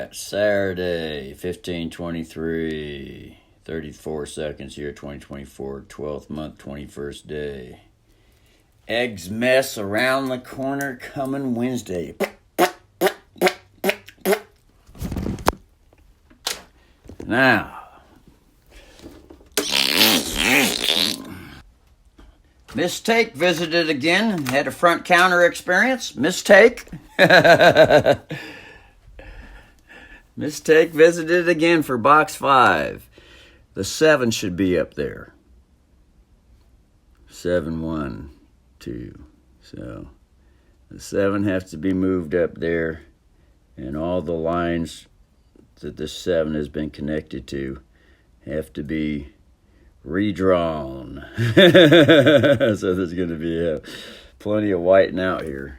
Alright, Saturday, 15/23, 34 seconds here, 2024, 12th month, 21st day. Eggs mess around the corner coming Wednesday. Now, Miss Take visited again, had a front counter experience. Miss Take. Miss Take visited again for box 5. The 7 should be up there. 7, 1, 2. So the 7 has to be moved up there, and all the lines that this 7 has been connected to have to be redrawn. So there's going to be plenty of whitening out here.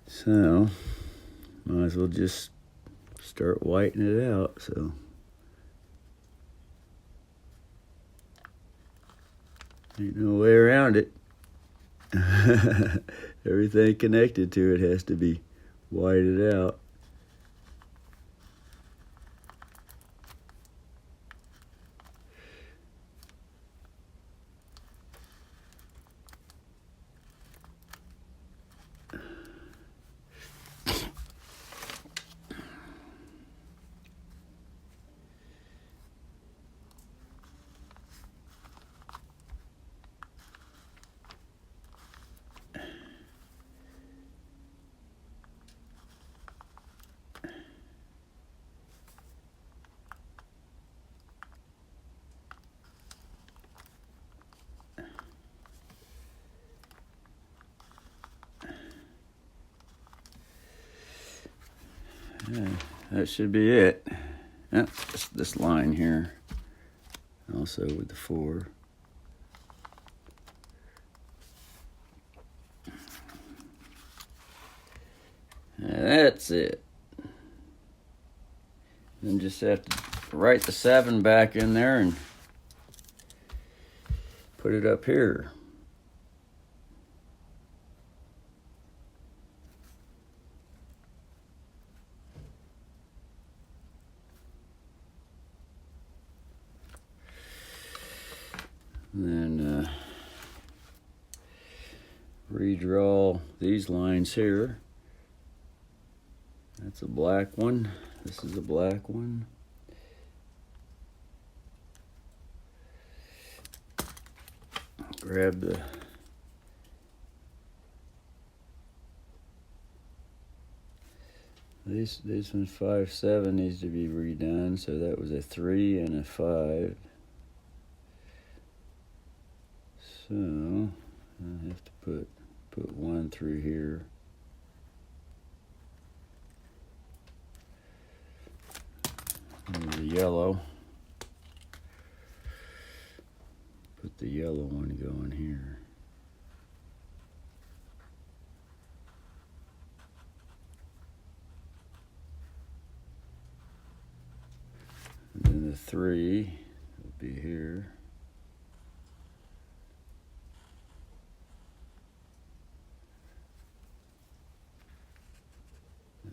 So might as well just start whitening it out. So ain't no way around it. Everything connected to it has to be whited out. That should be it. Yep, this line here, also with the 4. That's it. Then just have to write the 7 back in there and put it up here. Then redraw these lines here. That's a black one. This is a black one. Grab the this one's 5, 7 needs to be redone. So that was a 3 and a 5. So I have to put 1 through here. And the yellow. Put the yellow one going here. And then the 3 will be here.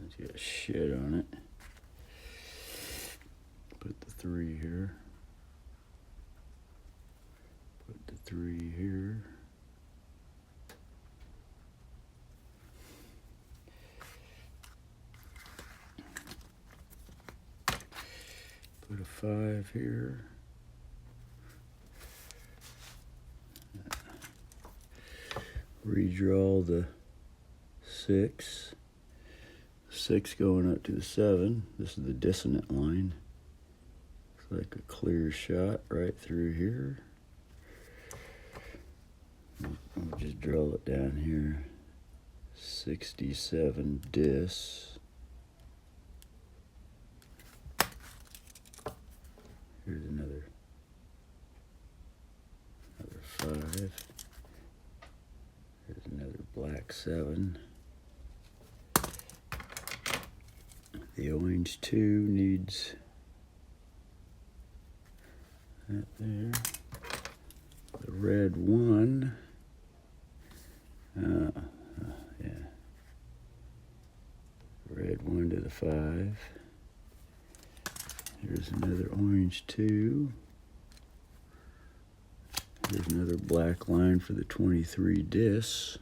It's got shit on it. Put the 3 here. Put the 3 here. Put a 5 here. Redraw the 6. 6 going up to the 7. This is the dissonant line. Looks like a clear shot right through here. I'll just draw it down here. 67 dis. Here's another 5. Here's another black 7. The orange 2 needs that there. The red 1 Yeah. Red 1 to the 5. Here's another orange 2. Here's another black line for the 23 dis.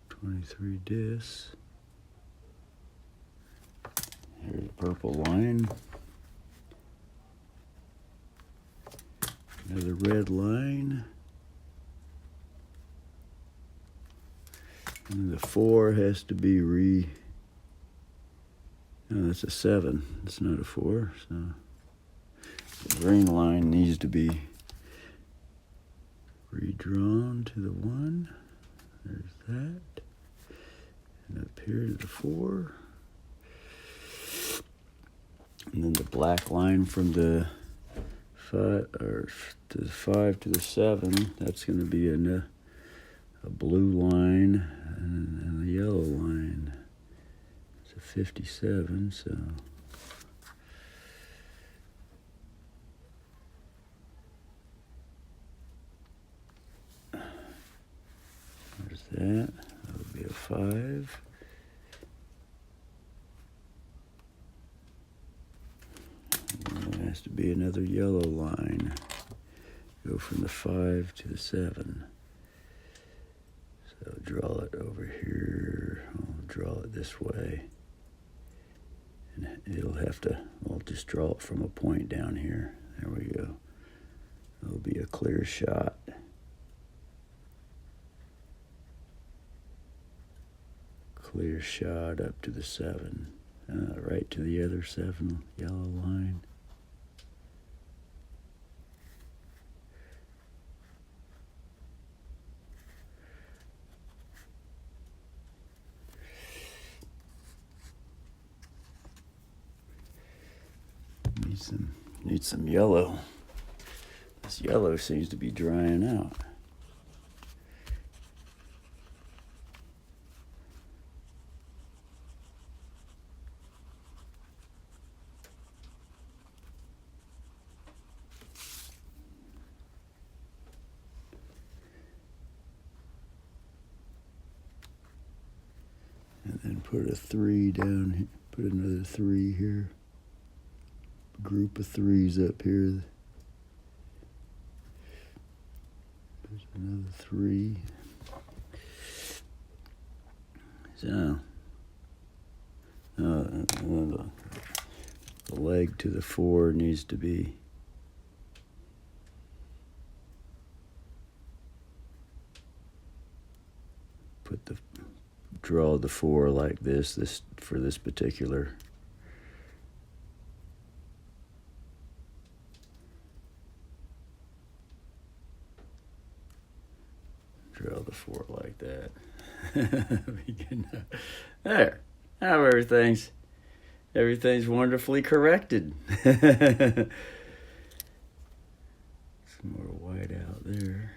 .23 dis. Here's a purple line. Another red line. And the 4 has to be no, that's a 7. It's not a 4. So the green line needs to be redrawn to the 1. There's that. And up here to the 4. And then the black line from the 5 to the 5 to the 7. That's going to be a blue line and a yellow line. It's a 57, so there's that. That would be a 5. And there has to be another yellow line. Go from the 5 to the 7. So draw it over here. I'll draw it this way. And it'll have to, I'll just draw it from a point down here. There we go. It'll be a clear shot. Clear shot up to the 7. Right to the other 7 yellow line. Need some yellow. This yellow seems to be drying out. And then put a 3 down here. Put another 3 here. Group of 3s up here. There's another 3. So, the leg to the 4 needs to be draw the 4 like this for this particular. Draw the 4 like that. There. Now everything's wonderfully corrected. Some more white out there.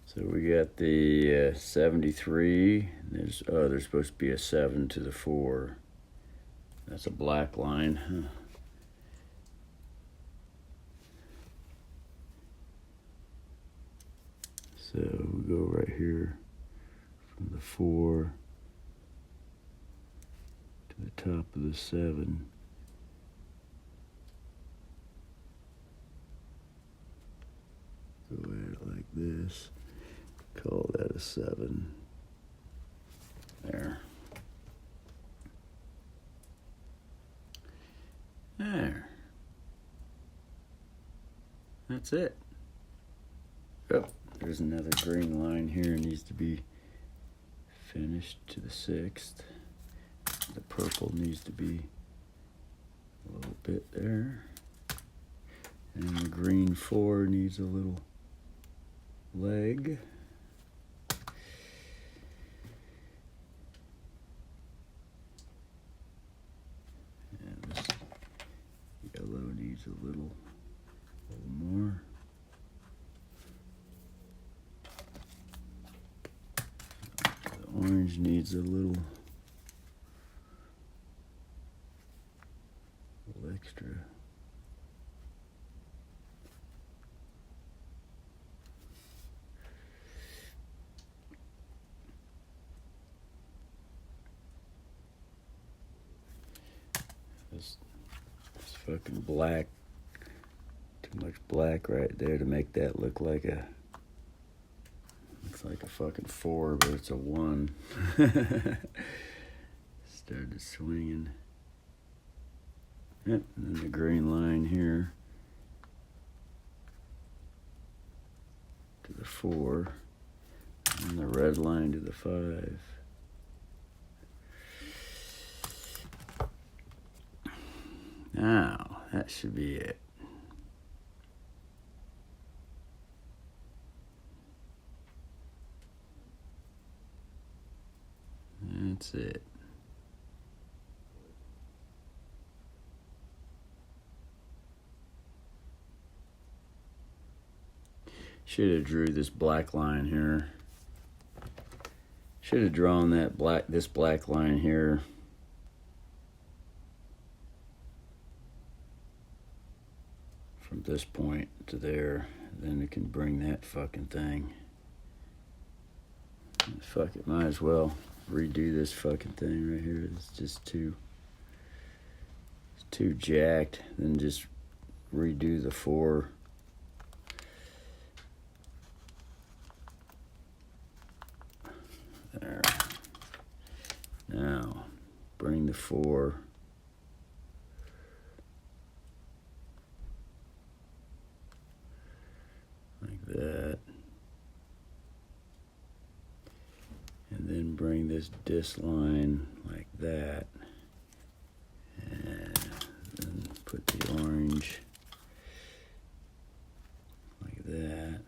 So we got the 73. There's supposed to be a 7 to the 4. That's a black line. Huh. So we go right here from the 4 to the top of the 7. Go at it like this. Call that a 7. There. There. That's it. Oh, there's another green line here. It needs to be finished to the 6th. The purple needs to be a little bit there. And the green 4 needs a little leg. And this yellow needs a little more. Orange needs a little extra. This fucking black, too much black right there to make that look like a, looks like a fucking 4, but it's a 1. Started swinging. Yep, and then the green line here to the 4, and the red line to the 5. Now, that should be it. That's it. Should have drew this black line here. Should have drawn this black line here. From this point to there, then it can bring that fucking thing. Fuck it, might as well redo this fucking thing right here. It's just too jacked. Then just redo the 4. There. Now, bring the 4. Like that. And then bring this disc line like that. And then put the orange like that.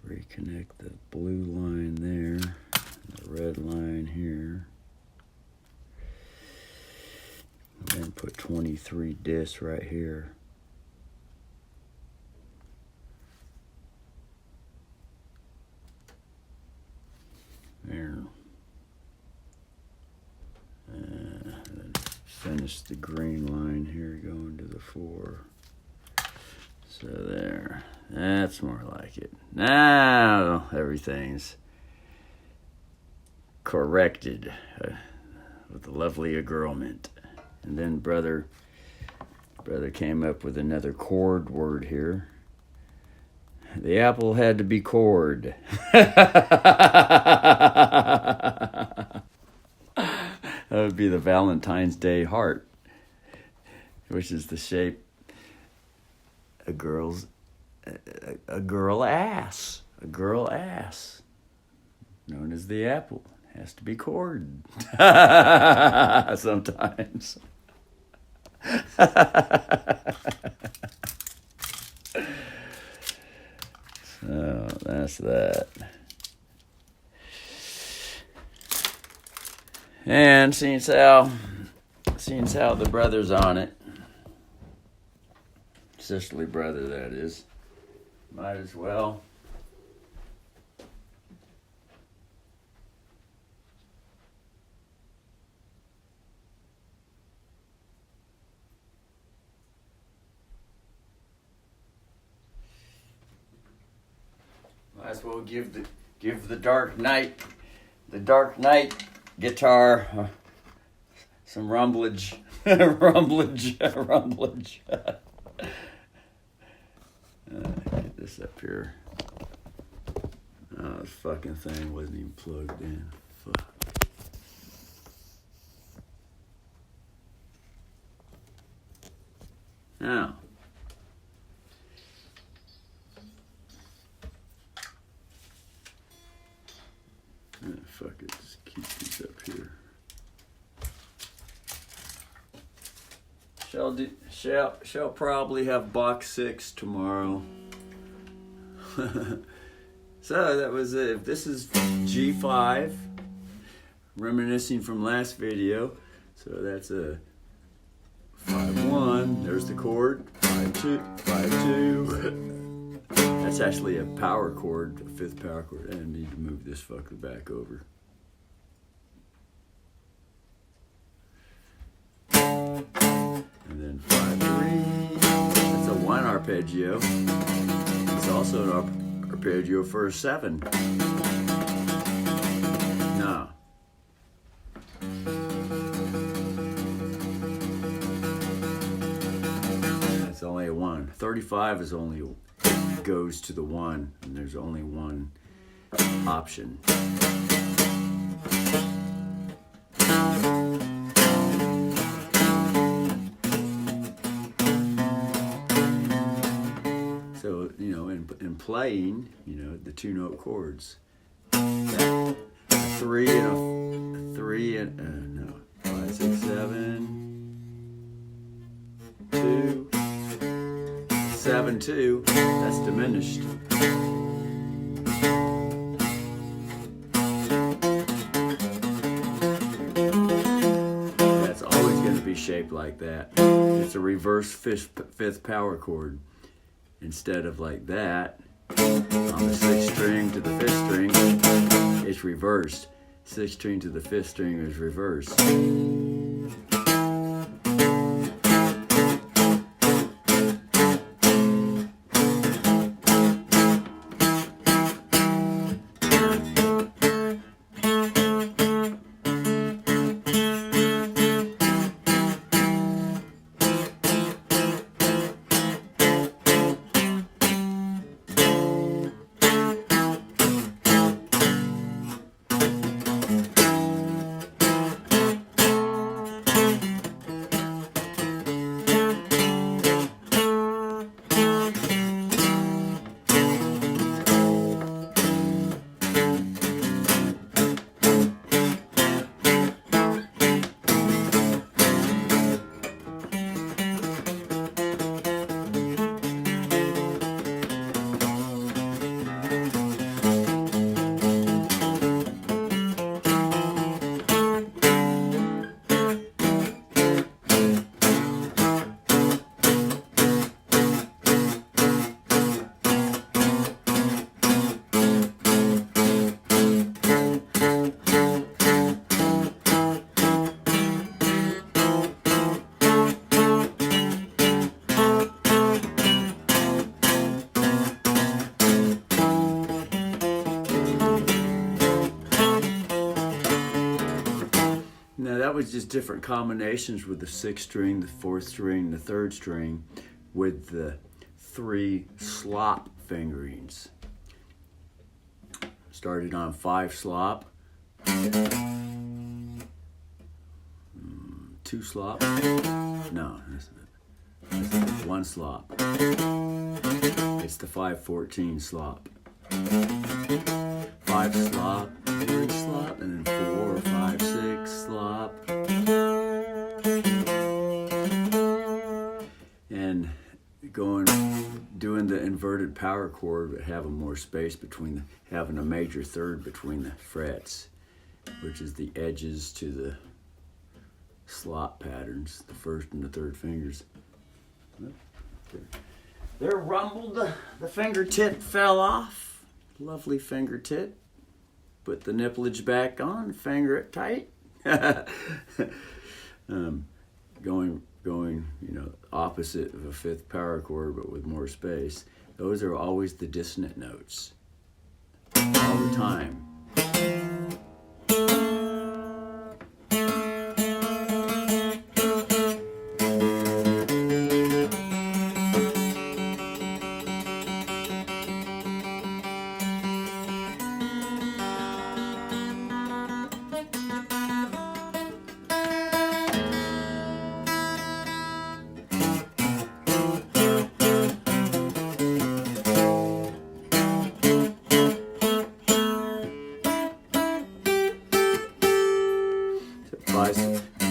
Reconnect the blue line there, the red line here. And then put 23 discs right here. There. And then finish the green line here going to the 4. So there. That's more like it. Now everything's corrected with the lovely agreement. And then brother came up with another chord word here. The apple had to be cored. That would be the Valentine's Day heart, which is the shape a girl ass. A girl ass. Known as the apple. Has to be cored. Sometimes. So that's that. And seeing how the brother's on it, sisterly brother that is, might as well give the Dark Knight guitar some rumblage. Rumblage. Get this up here. Oh, this fucking thing wasn't even plugged in. Fuck. Now. Fuck it, just keep these up here. Shall probably have box 6 tomorrow. So that was it. This is G5, reminiscing from last video. So that's a 5-1. There's the chord. 5-2, 5-2. That's actually a power chord, a fifth power chord. I need to move this fucker back over. And then 5-3. That's a 1 arpeggio. It's also an arpeggio for a 7. No. That's only a 1. 35 is only goes to the 1, and there's only one option. So, you know, in playing, you know, the 2-note chords, a 3 and a 3 and no, 5, 6, 7, 2, 7, 2. That's diminished. That's always going to be shaped like that. It's a reverse fifth power chord. Instead of like that, on the 6th string to the 5th string, it's reversed. 6th string to the 5th string is reversed. That was just different combinations with the 6th string, the 4th string, the 3rd string, with the 3 slop fingerings. Started on 5 slop, 2 slop. No, that's 1 slop. It's the 5/14 slop. 5 slop, 3 slop, and then 4, 5, 6 slop. And doing the inverted power chord, but having more space between having a major third between the frets, which is the edges to the slop patterns, the 1st and the 3rd fingers. There rumbled, the fingertip fell off. Lovely fingertip. Put the nipplage back on, finger it tight. Going, you know, opposite of a 5th power chord, but with more space. Those are always the dissonant notes. All the time.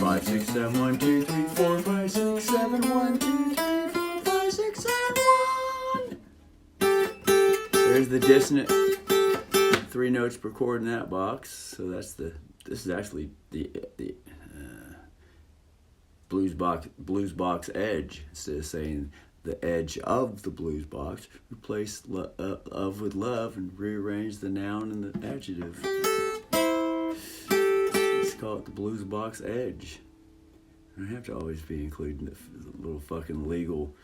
Five, 6, 7, 1, 2, 3, 4, 5, 6, 7, 1, 2, 3, 4, 5, 6, 7, 1. There's the dissonant 3 notes per chord in that box. So that's this is actually the blues box edge, instead of saying the edge of the blues box, replace of with love and rearrange the noun and the adjective. Let's call it the blues box edge. I have to always be including the little fucking legal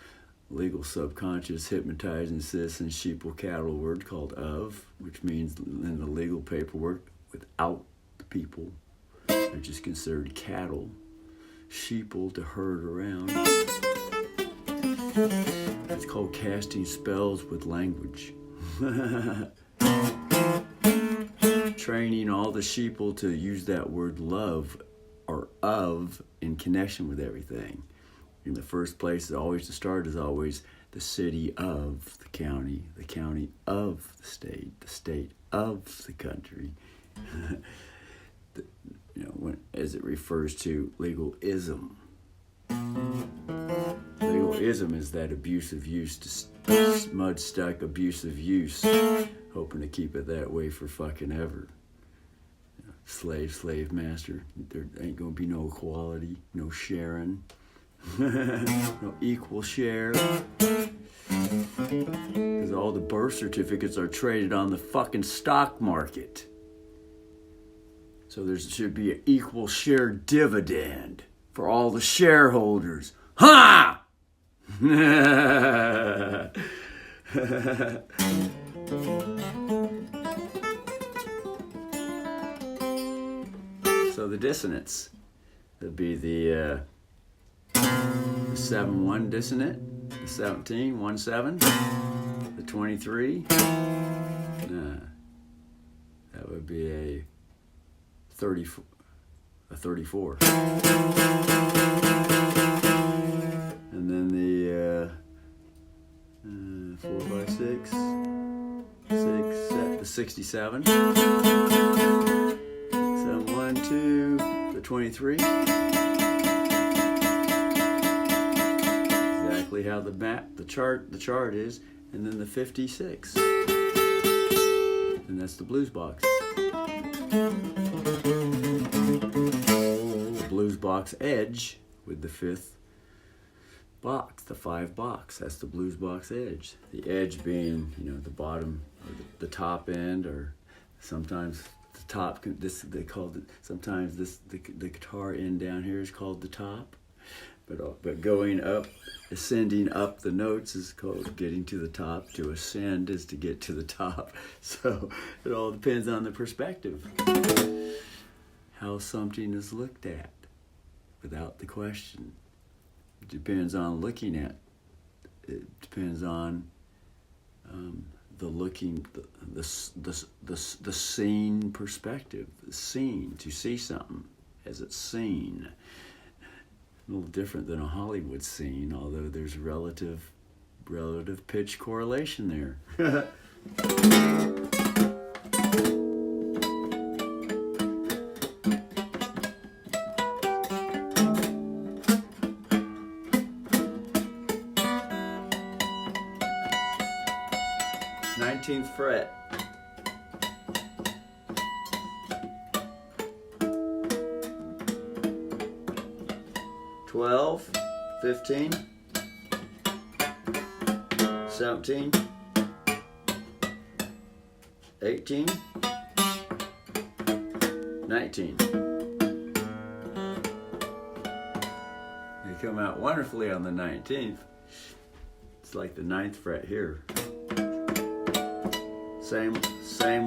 subconscious hypnotizing citizen sheeple cattle word called of, which means in the legal paperwork without the people, they're just considered cattle, sheeple to herd around. It's called casting spells with language. Training all the sheeple to use that word love or of in connection with everything. In the first place, the start is always the city of the county of the state of the country. As it refers to legalism. Legalism is that abusive use, mud-stuck abusive use, hoping to keep it that way for fucking ever. Slave master. There ain't gonna be no equality, no sharing, no equal share. Because all the birth certificates are traded on the fucking stock market. So there should be an equal share dividend for all the shareholders. Ha! So the dissonance would be the 7-1 dissonant, the 17, 1-7, the 23. That would be a 34. And then the 4, 5, 6, the 67. 7, 1, 2, the 23. Exactly how the chart is, and then the 56. And that's the blues box. The blues box edge with the 5th box, the 5 box. That's the blues box edge. The edge being, the bottom or the top end, or sometimes the top. They called it. Sometimes the guitar end down here is called the top. But going up, ascending up the notes is called getting to the top. To ascend is to get to the top. So it all depends on the perspective. How something is looked at without the question. It depends on looking at. It depends on the looking, the seen perspective. The seen, to see something as it's seen. A little different than a Hollywood scene, although there's relative pitch correlation there. 19th fret. Twelve, 15, 17, 18, 19. They come out wonderfully on the 19th. It's like the 9th fret here. Same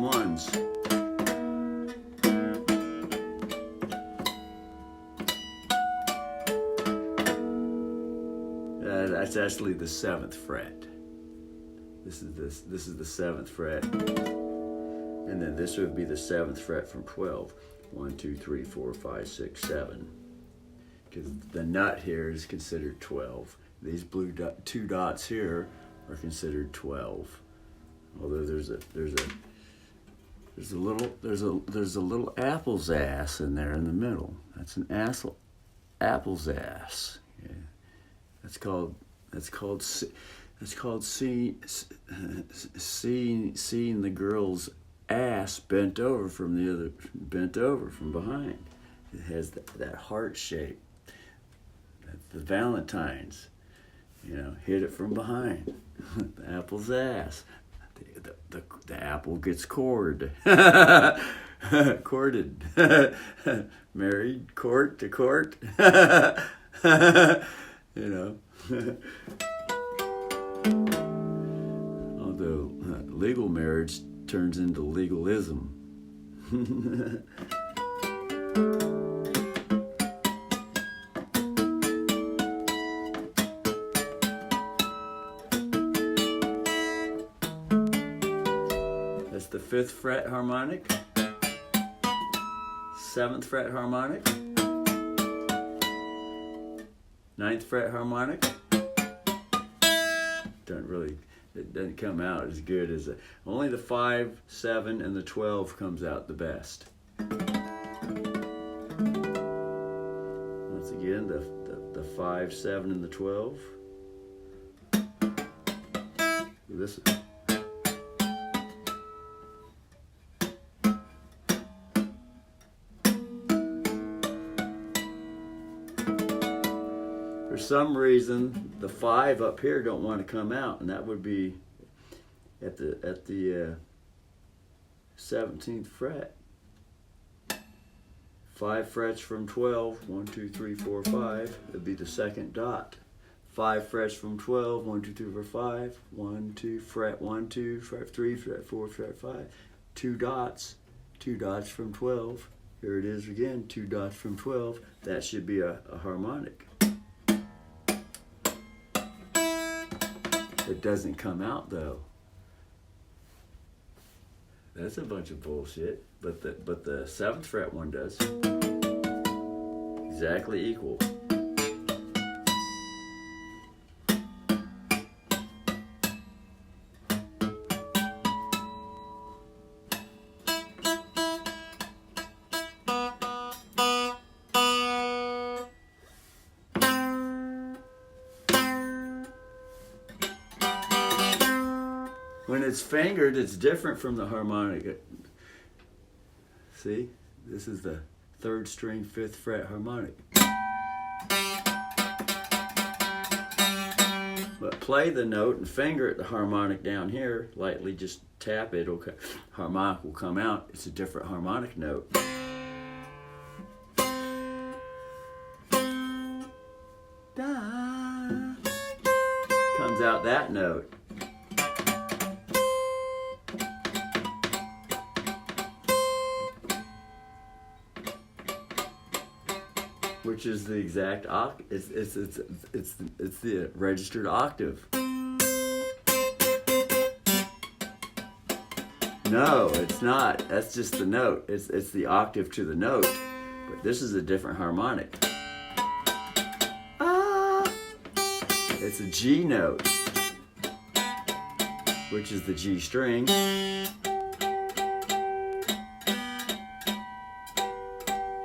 ones. That's actually the 7th fret. This is the 7th fret, and then this would be the 7th fret from 12. 1, 2, 3, 4, 5, 6, 7. Because the nut here is considered 12. These blue 2 dots here are considered 12. Although there's a little apple's ass in there in the middle. That's an apple's ass. Yeah. That's called seeing the girl's ass bent over from behind. It has that heart shape. The Valentine's. You know, hit it from behind. The apple's ass. The apple gets cored. Courted. Married, court to court. You know. Although legal marriage turns into legalism. That's the 5th fret harmonic, 7th fret harmonic, 9th fret harmonic. It doesn't come out as good as only the 5, 7, and the 12 comes out the best. Once again, the 5, 7, and the 12. This. For some reason, the 5 up here don't want to come out, and that would be at the 17th fret. 5 frets from 12, 1, 2, 3, 4, 5. It'd be the 2nd dot. 5 frets from 12, 1, 2, 3, 4, 5. 1, 2, fret 1, 2, fret 3, fret 4, fret 5. 2 dots. 2 dots from 12. Here it is again. 2 dots from 12. That should be a harmonic. It doesn't come out though. That's a bunch of bullshit. But the 7th fret one does. Exactly equal. When it's fingered, it's different from the harmonic. See? This is the 3rd string, 5th fret harmonic. But play the note and finger the harmonic down here. Lightly just tap it. Okay. Harmonic will come out. It's a different harmonic note. Da. Comes out that note. Which is the exact octave. It's the registered octave. No, it's not. That's just the note. It's the octave to the note. But this is a different harmonic. Ah! It's a G note, which is the G string.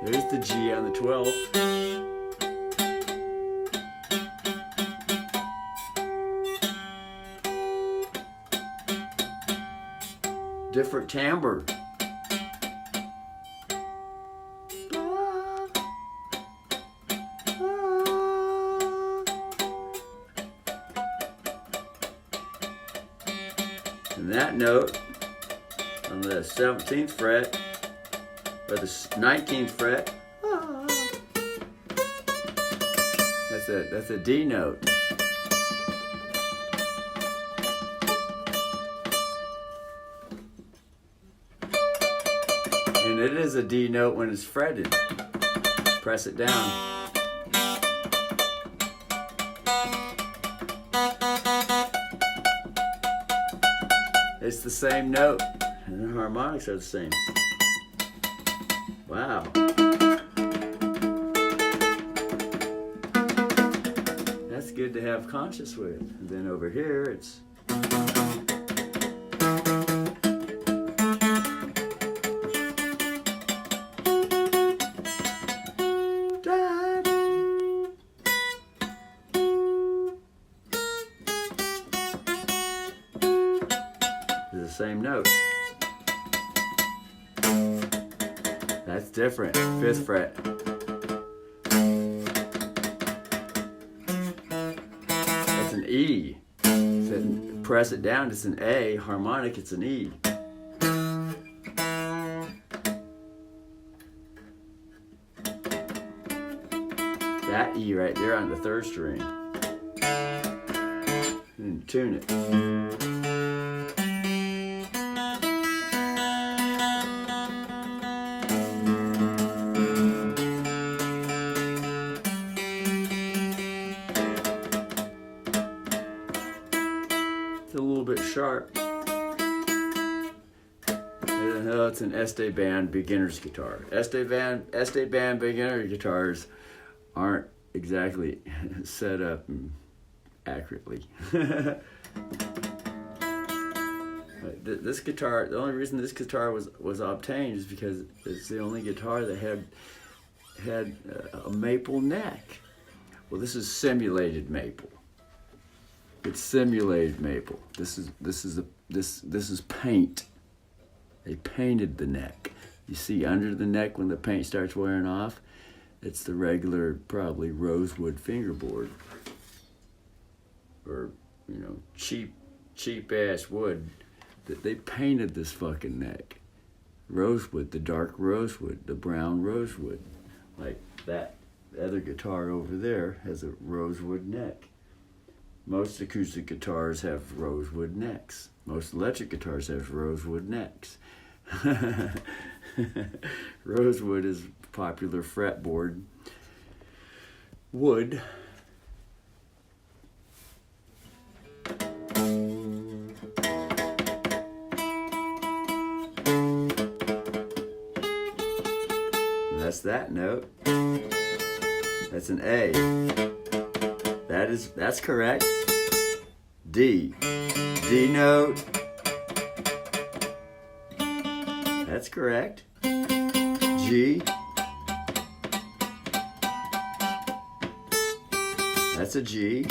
There's the G on the 12th. Different timbre. And that note on the 17th fret, or the 19th fret, that's a D note. And it is a D note when it's fretted. Press it down. It's the same note, and the harmonics are the same. Wow. That's good to have conscious with. And then over here, it's the same note. That's different. 5th fret. That's an E. So press it down, it's an A. Harmonic, it's an E. That E right there on the 3rd string. And tune it. It's a little bit sharp. It's an Esteban beginner's guitar. Esteban beginner guitars aren't exactly set up accurately. This guitar, the only reason this guitar was obtained is because it's the only guitar that had a maple neck. Well, this is simulated maple. It's simulated maple. This is paint. They painted the neck. You see under the neck when the paint starts wearing off, it's the regular, probably rosewood fingerboard, or cheap ass wood. That they painted this fucking neck. Rosewood, the dark rosewood, the brown rosewood. Like that other guitar over there has a rosewood neck. Most acoustic guitars have rosewood necks. Most electric guitars have rosewood necks. Rosewood is popular fretboard wood. That's that note. That's an A. That's correct. D. D note. That's correct. G. That's a G.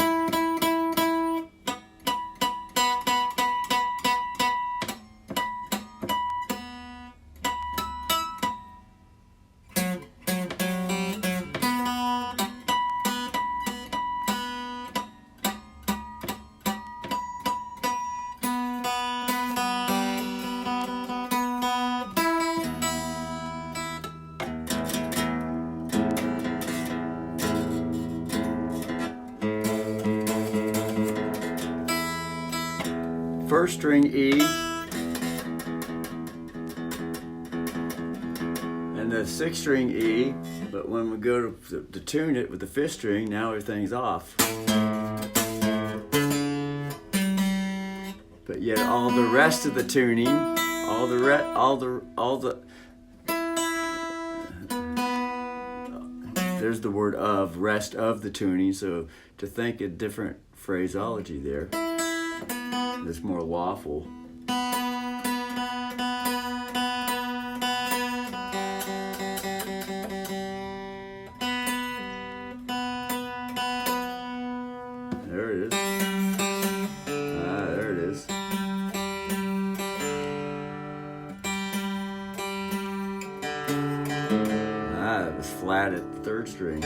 First string E, and the 6th string E, but when we go to tune it with the 5th string, now everything's off. But yet all the rest of the tuning, there's the word of, rest of the tuning, so to think a different phraseology there. It's more lawful. There it is. There it is. It was flat at the 3rd string.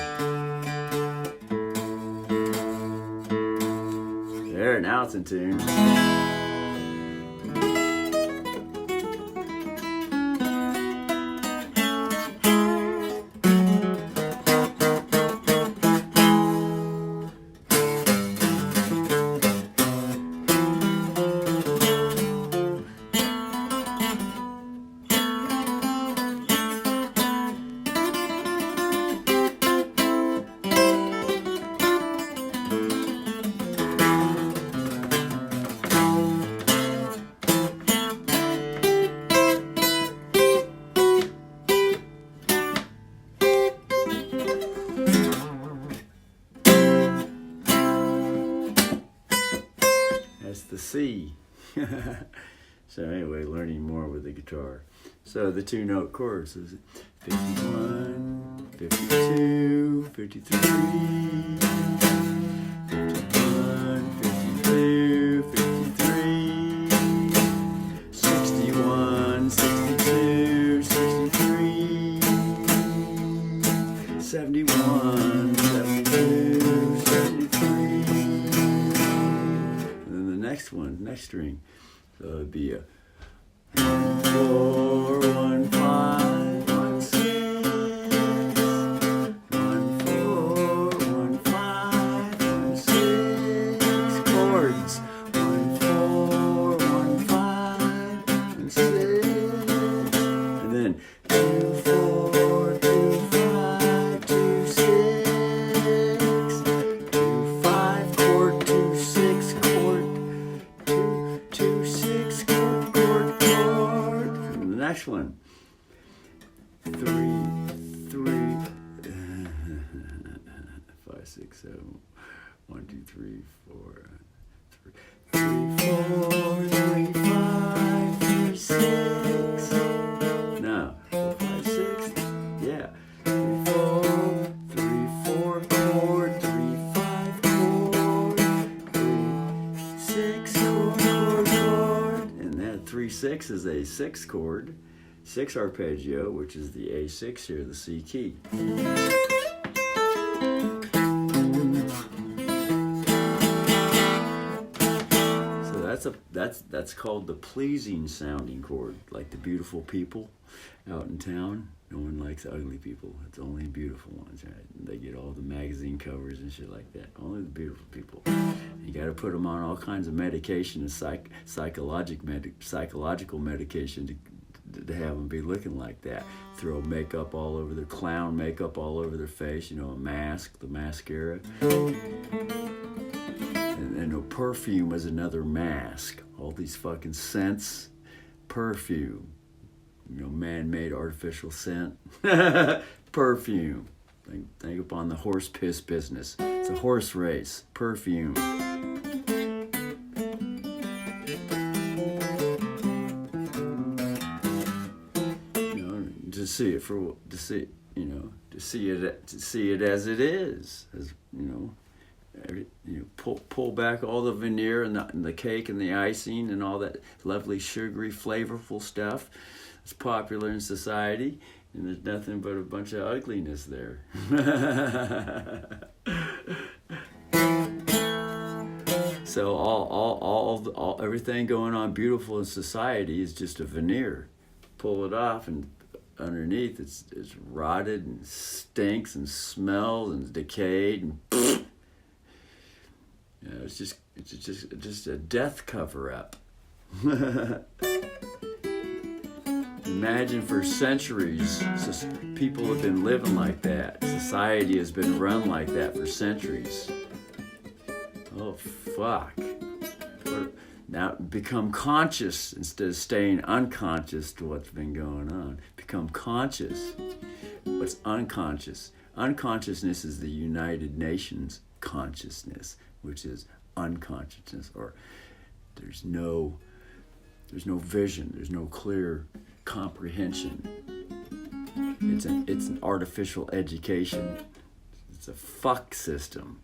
There, now it's in tune. The C. So anyway, learning more with the guitar. So the 2-note chords is 51, 52, 53, 51, 52, 53, 61, 62, 63, 71, 72, 73. string. So it'd be a 1 4 1 5 1 6 1 4 1 5 1 6 chords 1 4 1 5 1 6 and then 2 4 2 5 2 6 2 5 chord 2 6 chord 2 2 6 chord chord. And the next one 3 3 5 6 7 1 2 3 4 3 4 3 5 3 6. Now 4 5 6. Yeah. 3 4 3 4 chord 3 5 chord 3 6 chord. And that 3 6 is a 6 chord, 6 arpeggio, which is the A6 here, the C key. So that's called the pleasing sounding chord, like the beautiful people out in town. No one likes ugly people. It's only beautiful ones, right? They get all the magazine covers and shit like that. Only the beautiful people. You got to put them on all kinds of medication and psychological medication to have them be looking like that. Throw makeup all over their clown makeup all over their face. You know, a mask, the mascara. And no, perfume is another mask. All these fucking scents, perfume. You know, man-made artificial scent. Perfume. Think upon the horse piss business. It's a horse race. Perfume. You know, to see it as it is. As you know. Pull back all the veneer and the cake and the icing and all that lovely sugary flavorful stuff that's popular in society, and there's nothing but a bunch of ugliness there. So all everything going on beautiful in society is just a veneer. Pull it off and underneath it's rotted and stinks and smells and decayed and you know, it's just a death cover-up. Imagine for centuries, people have been living like that. Society has been run like that for centuries. Oh, fuck. Now, become conscious instead of staying unconscious to what's been going on. Become conscious. What's unconscious? Unconsciousness is the United Nations consciousness, which is unconsciousness, or there's no vision, there's no clear comprehension. It's an artificial education. It's a fuck system.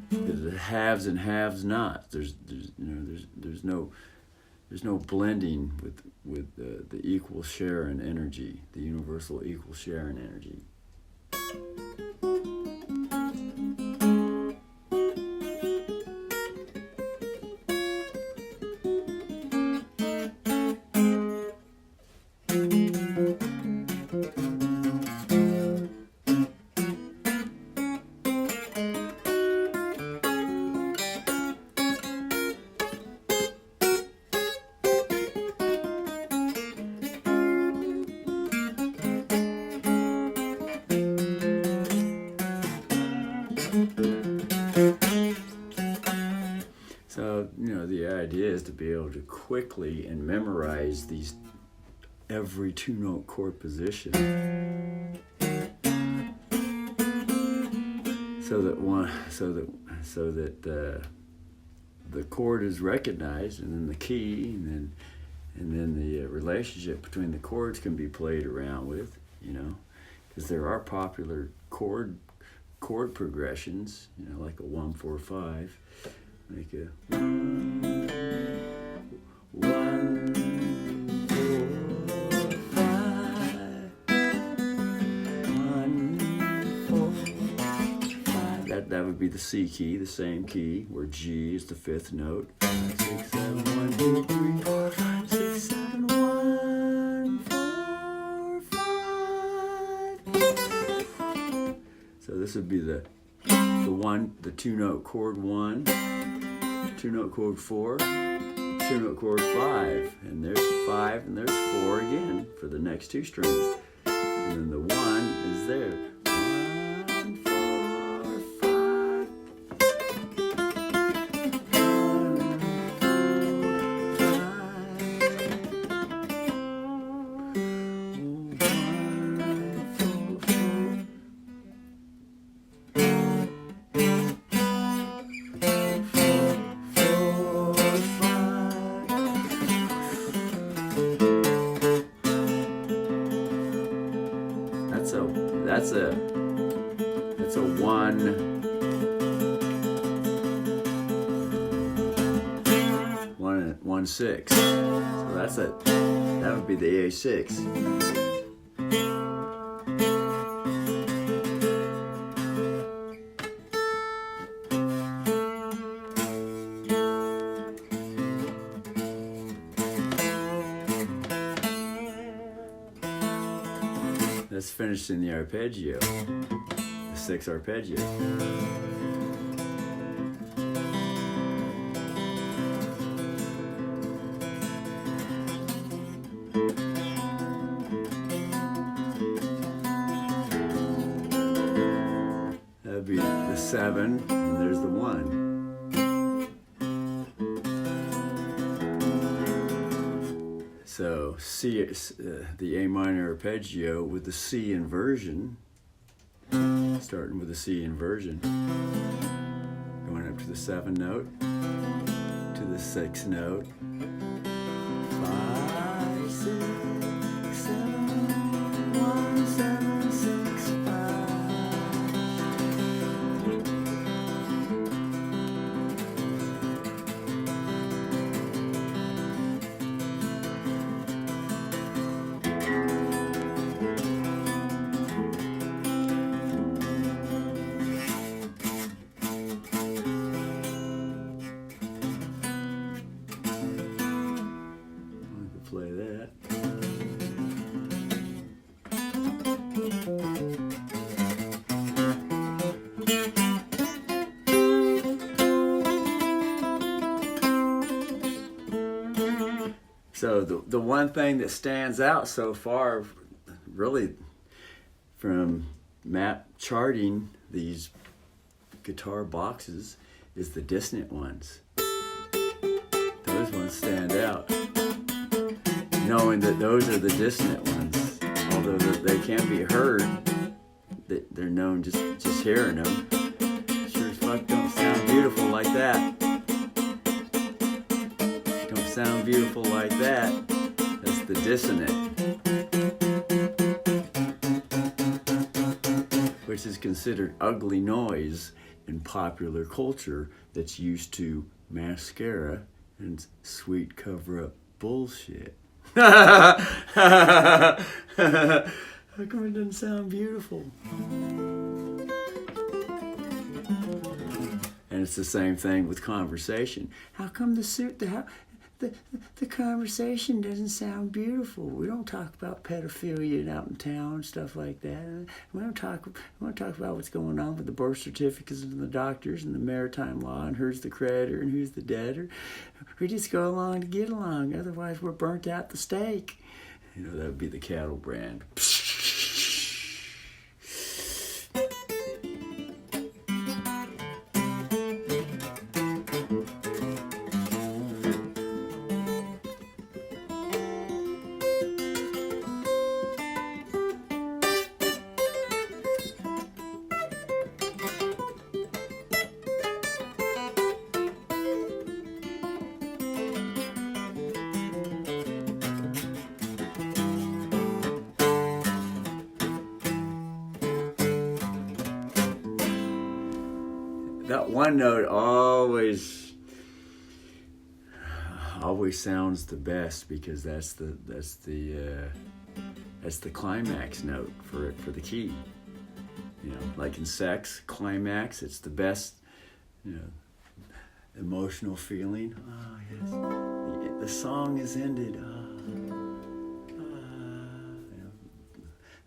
There's haves and haves not. There's no blending with the equal share in energy, the universal equal share in energy. So, the idea is to be able to quickly and memorize these every two-note chord position so that the chord is recognized, and then the key, and then the relationship between the chords can be played around with, because there are popular chord progressions, like a 1 4 5. Make a 1 4 5 1 4 5. That would be the C key, the same key, where G is the 5th note. 5, 6, 7, 1, 2, 3, 4, 5, 6, 7, 1, 4, 5. So this would be the 2-note chord 1, 2-note chord 4, 2-note chord 5, and there's 5 and there's 4 again for the next 2 strings. And then the 1 is there. 1, 4, 5. 1, 6. So that's it. That would be the A6. That's finished in the arpeggio, the 6 arpeggio. That'd be the 7, and there's the 1. So C, the A minor arpeggio with the C inversion, starting with the C inversion, going up to the 7 note, to the 6 note, 5, 6, 7, 1, 7, 6, 5. Play that. So the one thing that stands out so far, really, from map charting these guitar boxes, is the dissonant ones. Those ones stand out. Knowing that those are the dissonant ones, although they can be heard, they're known just hearing them. Sure as fuck don't sound beautiful like that. Don't sound beautiful like that. That's the dissonant, which is considered ugly noise in popular culture that's used to mascara and sweet cover-up bullshit. How come it doesn't sound beautiful? And it's the same thing with conversation. How come the conversation doesn't sound beautiful? We don't talk about pedophilia out in town and stuff like that. We want to talk about what's going on with the birth certificates and the doctors and the maritime law and who's the creditor and who's the debtor. We just go along to get along. Otherwise, we're burnt out the stake. You know, that would be the cattle brand. That one note always sounds the best because that's the climax note for the key. You know, like in sex, climax, it's the best, you know, emotional feeling. Ah, yes. The song is ended. You know,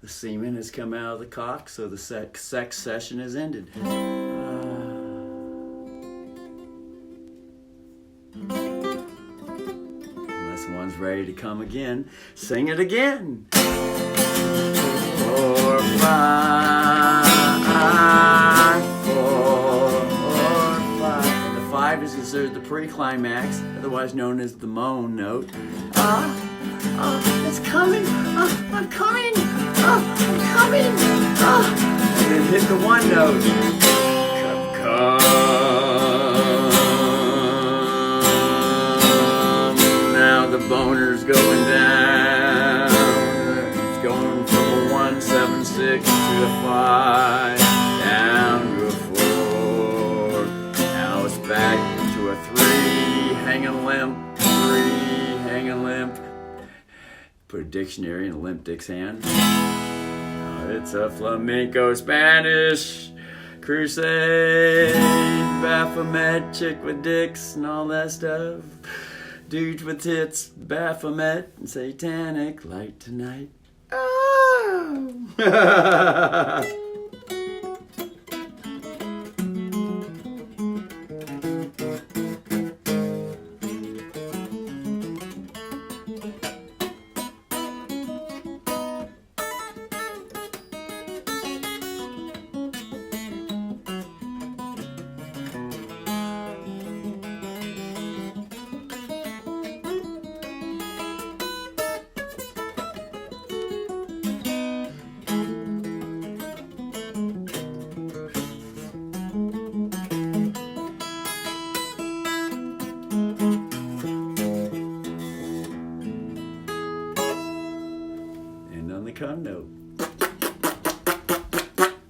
the semen has come out of the cock, so the sex session is ended. Unless one's ready to come again, sing it again. 4, 5, 4, 5. And the 5 is considered the pre-climax, otherwise known as the moan note. It's coming. I'm coming. I'm coming. And then hit the 1 note. Come. Now the boner's going down. It's going from a 1, 7, 6 to a 5, down to a 4. Now it's back to a 3, hanging limp. 3, hanging limp. Put a dictionary in a limp dick's hand. Now it's a flamenco Spanish crusade, Baphomet, chick with dicks and all that stuff. Dudes with tits, Baphomet and satanic light tonight. Oh. Come note.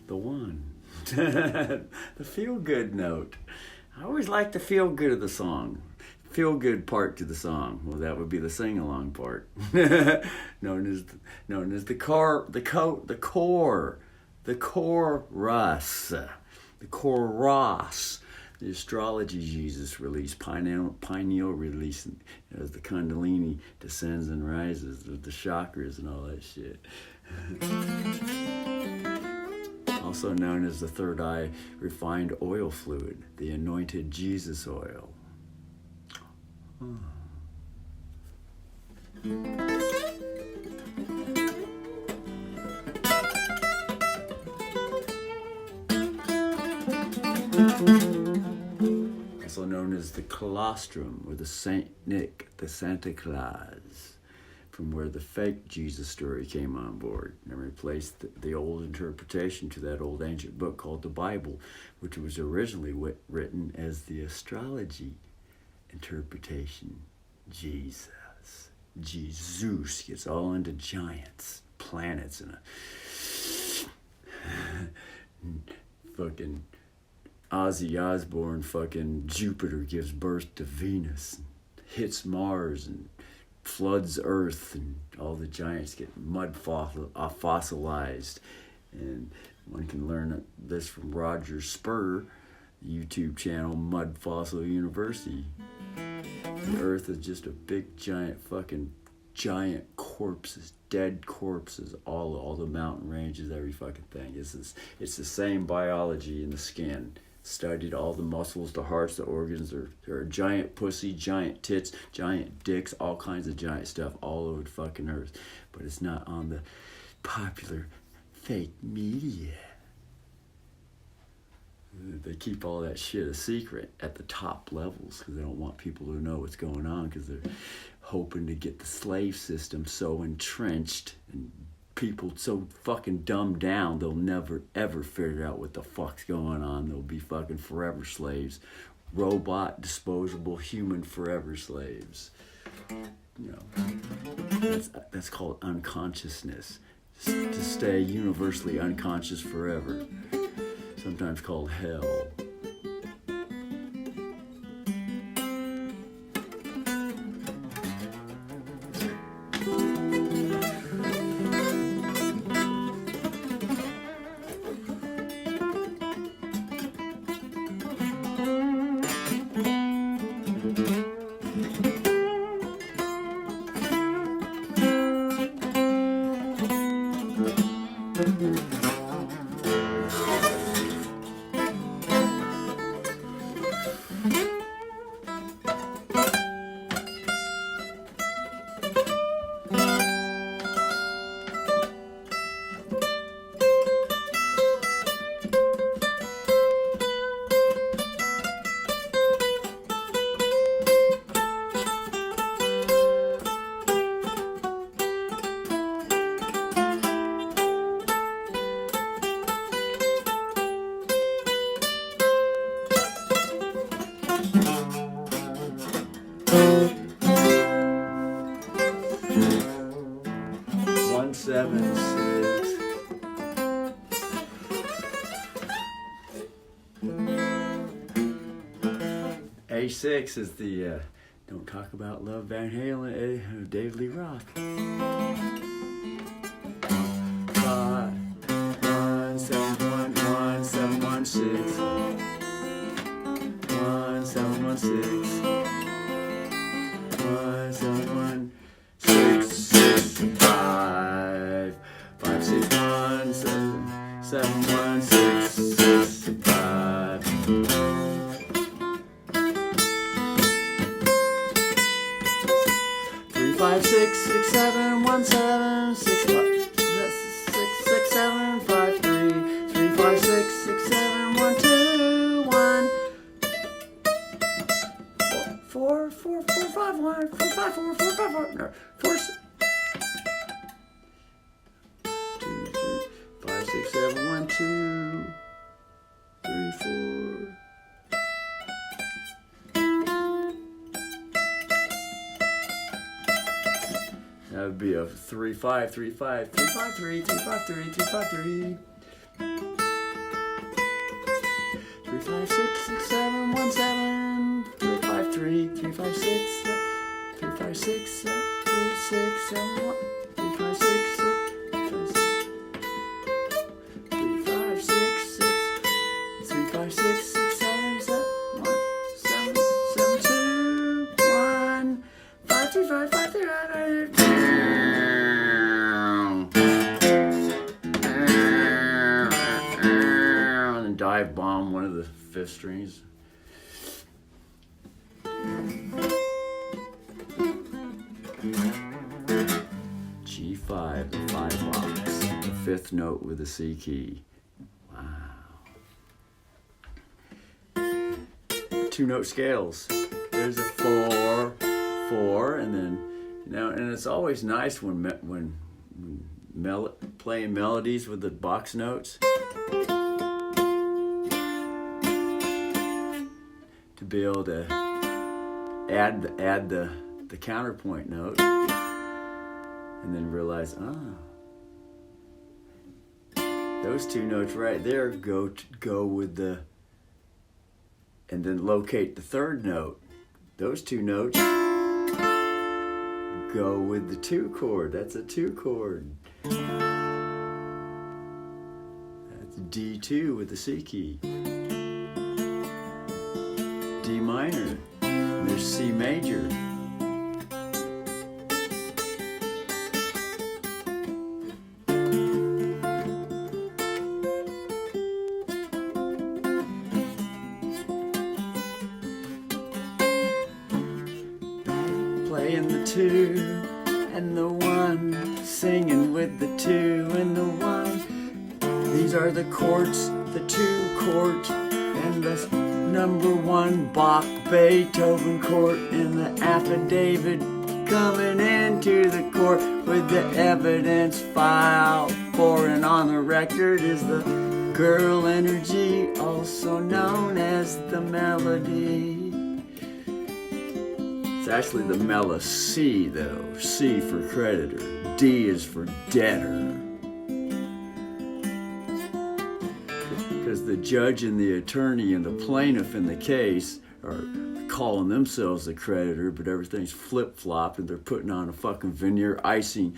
The 1. The feel good note. I always like the feel good of the song. Feel good part to the song. Well, that would be the sing along part. known as the chorus. The chorus. The astrology Jesus release, pineal release, as the Kundalini descends and rises with the chakras and all that shit. Also known as the third eye refined oil fluid, the anointed Jesus oil. Also known as the colostrum, or the Saint Nick, the Santa Claus, from where the fake Jesus story came on board and replaced the old interpretation to that old ancient book called the Bible, which was originally written as the astrology interpretation. Jesus gets all into giants, planets, and fucking Ozzy Osbourne, fucking Jupiter gives birth to Venus, hits Mars and floods Earth, and all the giants get fossilized. And one can learn this from Roger Spur, YouTube channel Mud Fossil University. The Earth is just a big giant corpses, dead corpses, all the mountain ranges, every fucking thing. It's the same biology in the skin. Studied all the muscles, the hearts, the organs. There are giant pussy, giant tits, giant dicks, all kinds of giant stuff all over the fucking Earth. But it's not on the popular fake media. They keep all that shit a secret at the top levels because they don't want people to know what's going on, because they're hoping to get the slave system so entrenched and people so fucking dumbed down they'll never ever figure out what the fuck's going on. They'll be fucking forever slaves. Robot, disposable, human forever slaves. You know, that's called unconsciousness. To stay universally unconscious forever. Sometimes called hell. 176. A6 is the Don't Talk About Love Van Halen, Dave Lee Roth. 5, 1, 7, 1, 1, 7, 1, 6. 1, 7, 1, 6. 1, 7, 1, 6, 6, 5. 5, 6, 1, 7, 7, 1, 6, 6, 5. 5, 6, 6, 7, 1, 7, 6, 5, 6, 6, 7, 5, 3, 3, 5, 6, 6, 7, 1, 2, 1, 4, 4, 4, 5, 1, 4, 5, 4, 4, 5, 4, no, 4, 2, 3, 5, 6, 7, 1, 2, 3, 4. That would be a 3, 5, 3, 5, 3, 5, 3, 3, 5, 3, 3, 5, 3. 3, 5, 6, 6, 7, 1, 7, 3, 5, 3, 3, 5, 6, 3, 5, 6, 3, 6, 7, 1, 3, 5, 6, 3, 5, 6, 3, 5, 6, 6, 7, 7, 1, 7, 7, 2, 1, 5, 3, 5, 5, 3, 5, 3. Dive bomb one of the fifth strings. G5, the 5 box, the fifth note with the C key. Wow. 2-note scales. There's a 4, 4, and then and it's always nice when playing melodies with the box notes. To be able to add the counterpoint note, and then realize, those 2 notes right there go with the, and then locate the 3rd note. Those 2 notes go with the 2 chord. That's a 2 chord. That's D2 with the C key. D minor, there's C major. Playing the 2 and the 1, singing with the 2 and the 1. These are the chords, the 2 chords, and the number 1 Bach Beethoven chord in the affidavit, coming into the court with the evidence file. Pouring on the record is the girl energy, also known as the melody. It's actually the melody though. C for creditor, D is for debtor. Because the judge and the attorney and the plaintiff in the case are calling themselves the creditor, but everything's flip-flopped and they're putting on a fucking veneer icing,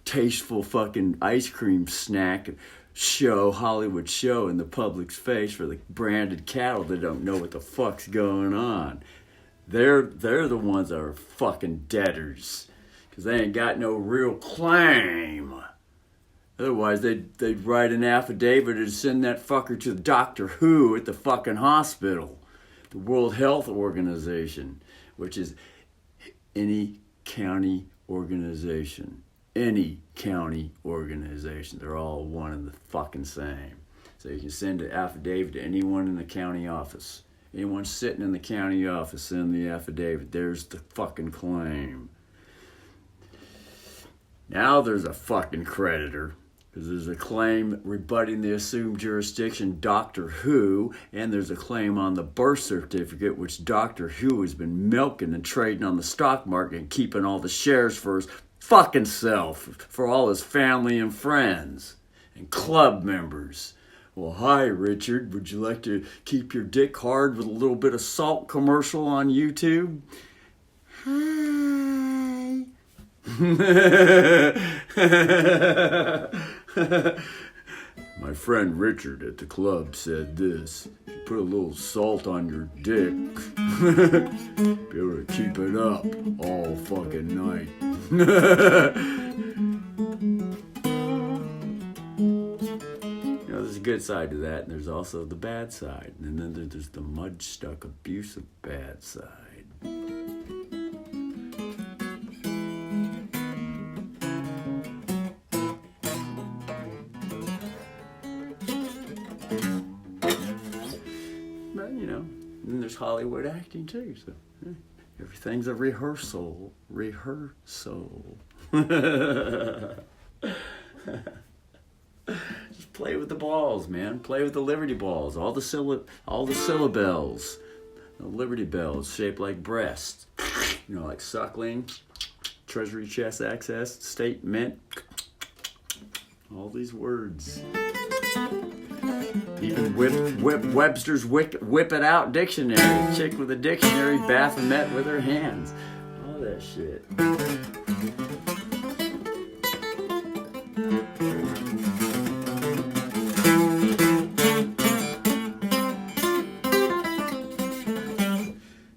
tasteful fucking ice cream snack show, Hollywood show in the public's face for the branded cattle that don't know what the fuck's going on. They're the ones that are fucking debtors because they ain't got no real claim. Otherwise, they'd write an affidavit and send that fucker to Dr. Who at the fucking hospital, the World Health Organization, which is any county organization. Any county organization. They're all one and the fucking same. So you can send an affidavit to anyone in the county office. Anyone sitting in the county office, send the affidavit. There's the fucking claim. Now there's a fucking creditor. Because there's a claim rebutting the assumed jurisdiction, Doctor Who, and there's a claim on the birth certificate, which Doctor Who has been milking and trading on the stock market and keeping all the shares for his fucking self for all his family and friends and club members. Well, hi, Richard. Would you like to keep your dick hard with a little bit of salt commercial on YouTube? Hi. My friend Richard at the club said this. If you put a little salt on your dick, be able to keep it up all fucking night. There's a good side to that, and there's also the bad side. And then there's the mud-stuck, abusive bad side. But, and there's Hollywood acting too, so everything's a rehearsal. Just play with the balls, man. Play with the Liberty balls. All the syllabels. The Liberty bells shaped like breasts. Like suckling, treasury chest access, state mint. All these words. Even Webster's whip it out dictionary. Chick with a dictionary, Baphomet with her hands. All that shit.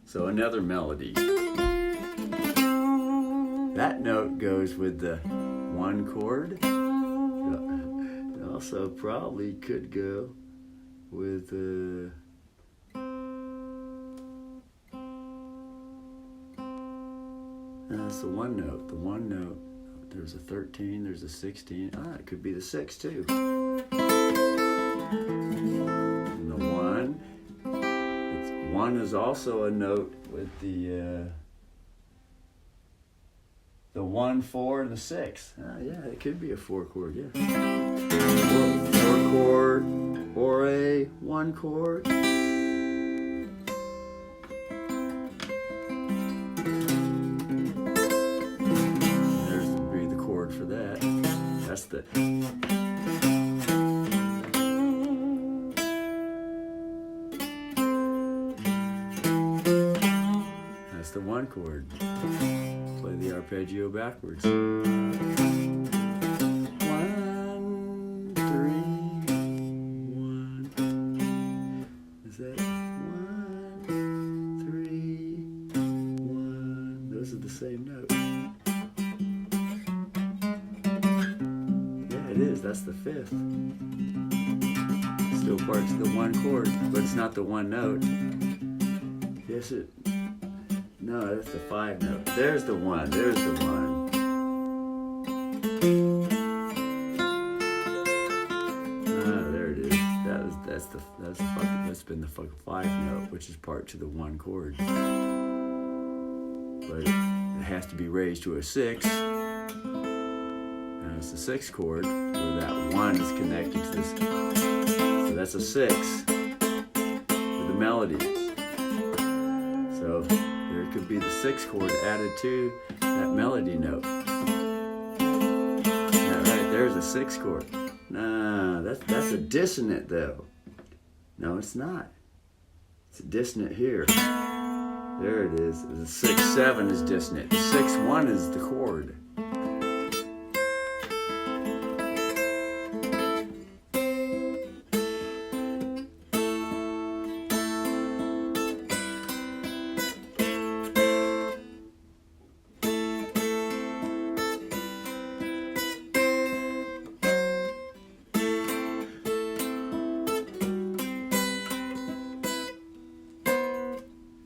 So another melody. That note goes with the one chord. It also probably could go with that's the one note. The one note. There's a 13, there's a 16. It could be the 6 too. And the 1. One is also a note with the 1, 4, and the 6. Yeah, it could be a 4 chord, yeah. 4 chord or a 1 chord. There's the chord for that. That's the That's the 1 chord. Play the arpeggio backwards. 1, 3, 1. Is that 1, 3, 1? Those are the same note. Yeah, it is. That's the 5th. Still parts of the 1 chord, but it's not the 1 note. Yes, it. No, that's the 5 note. There's the 1. There's the 1. There it is. That's been the fucking 5 note, which is part to the 1 chord. But it has to be raised to a 6. And it's the 6th chord where that 1 is connected to this. So that's a 6 with a melody. So there could be the 6th chord added to that melody note. Yeah, right, there's a 6th chord. Nah, that's a dissonant though. No, it's not. It's a dissonant here. There it is. The 6-7 is dissonant. The 6-1 is the chord.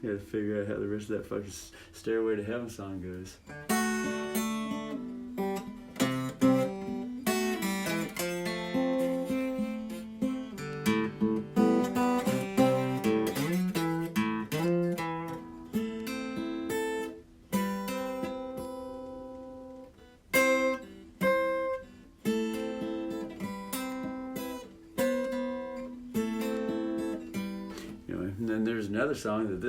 Gotta figure out how the rest of that fucking Stairway to Heaven song goes. And then there's another song that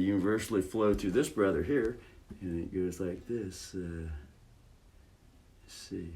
universally flowed through this brother here. And it goes like this. Let's see.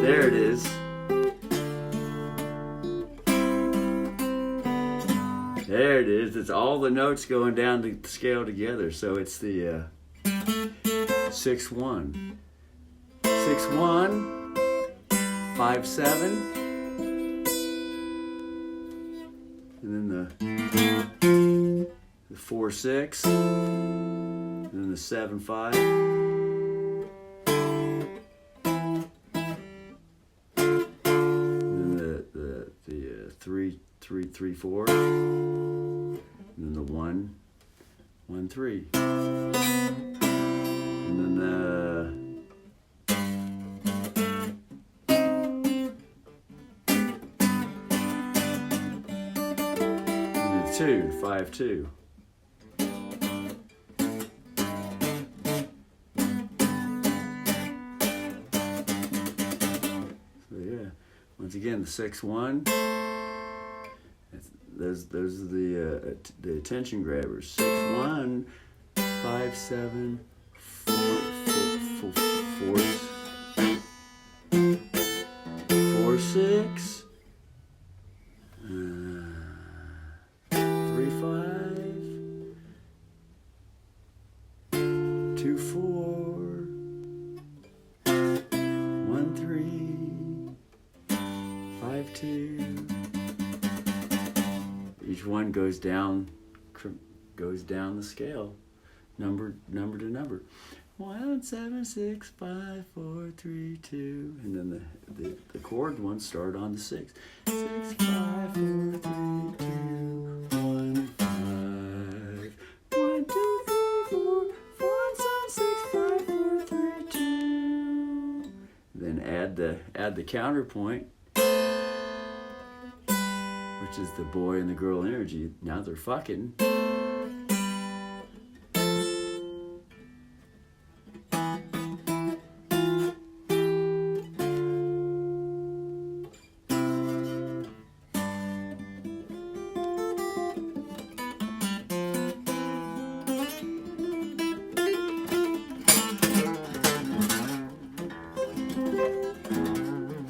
There it is. There it is. It's all the notes going down the scale together. So it's the 6-1. 6-1, 5-7, and then the 4-6, and then the 7-5. The 3-3-3-4, and then the 1-1-3, and then the 2-5-2. Once again, the 6-1. Those are the attention grabbers. 6-1, 5-7, 4-6, 3-5, 2-4, 1-3. 5-2. Each one goes down the scale, number to number. 1, 7, 6, 5, 4, 3, 2, and then the chord ones start on the 6. 6, 5, 4, 3, 2, 1, 5. 1, 2, 3, 4, 1, 7, 6, 5, 4, 3, 2. Then add the counterpoint, which is the boy and the girl energy. Now they're fucking.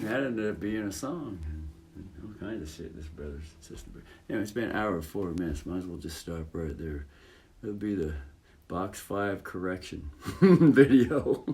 That ended up being a song. All kinds of shit, this brother's sister. Anyway, it's been an hour and 4 minutes. Might as well just stop right there. It'll be the box 5 correction video.